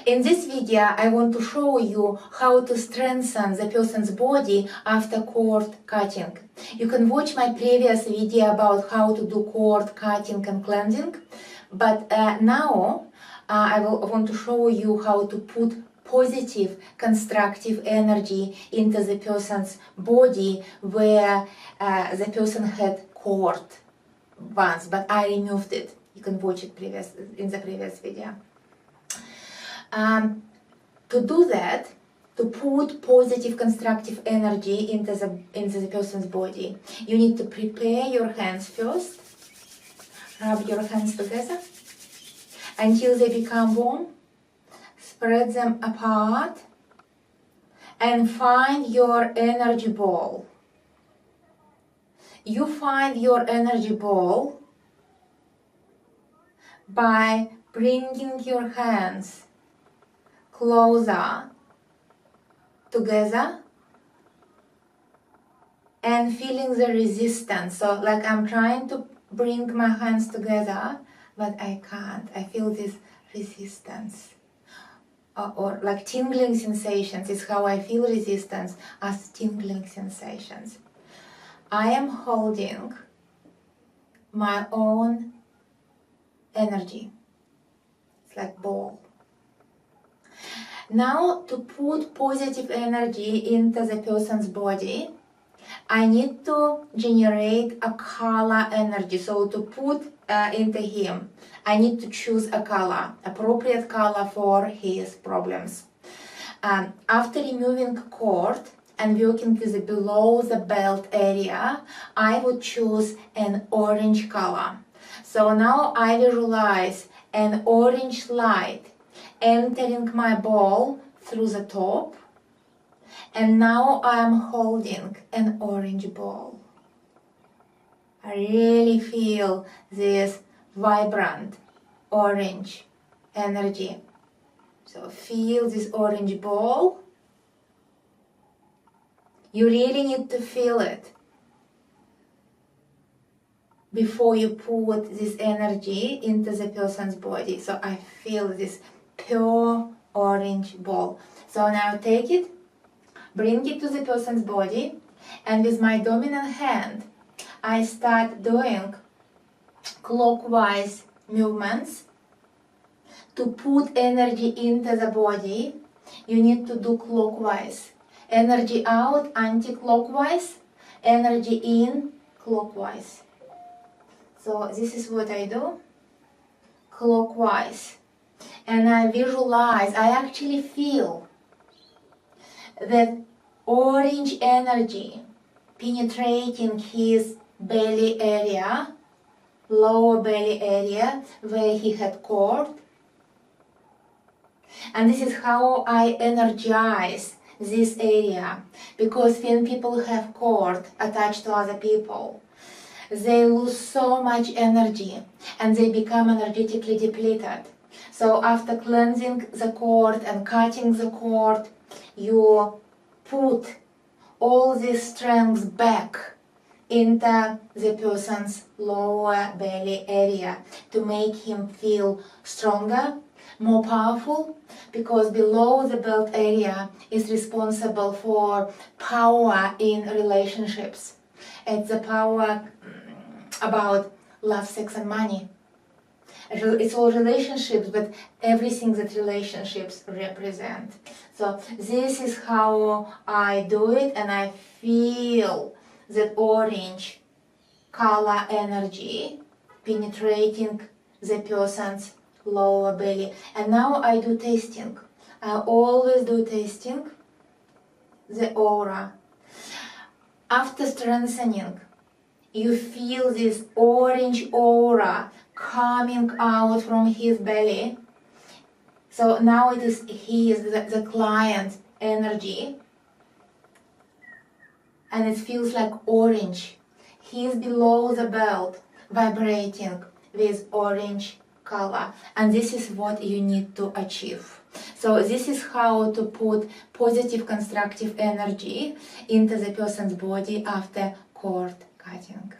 In this video, I want to show you how to strengthen the person's body after cord cutting. You can watch my previous video about how to do cord cutting and cleansing, but now I want to show you how to put positive, constructive energy into the person's body where the person had cord once, but I removed it. You can watch it in the previous video. To do that, to put positive, constructive energy into the person's body, you need to prepare your hands first. Rub your hands together until they become warm. Spread them apart and find your energy ball. You find your energy ball by bringing your hands closer together and feeling the resistance. So like I'm trying to bring my hands together, but I can't. I feel this resistance. Or like tingling sensations is how I feel resistance, as tingling sensations. I am holding my own energy. It's like ball. Now, to put positive energy into the person's body, I need to generate a color energy. So to put into him, I need to choose a color, appropriate color for his problems. After removing cord and working with the below the belt area, I would choose an orange color. So now I visualize an orange light entering my ball through the top, and now I am holding an orange ball. I really feel this vibrant orange energy. So feel this orange ball. You really need to feel it before you put this energy into the person's body. So I feel this pure orange ball. So now take it, bring it to the person's body, and with my dominant hand, I start doing clockwise movements. To put energy into the body, you need to do clockwise. Energy out, anti-clockwise, energy in, clockwise. So this is what I do, clockwise. And I visualize, I actually feel that orange energy penetrating his belly area, lower belly area where he had cord. And this is how I energize this area, because when people have cord attached to other people, they lose so much energy and they become energetically depleted. So after cleansing the cord and cutting the cord, you put all this strength back into the person's lower belly area to make him feel stronger, more powerful, because below the belt area is responsible for power in relationships. It's the power about love, sex and money. It's all relationships, but everything that relationships represent. So this is how I do it, and I feel that orange color energy penetrating the person's lower belly. And now I do tasting. I always do tasting the aura. After strengthening, you feel this orange aura coming out from his belly. So now it is the client's energy, and it feels like orange. He is below the belt, vibrating with orange color, and this is what you need to achieve. So this is how to put positive, constructive energy into the person's body after cord cutting.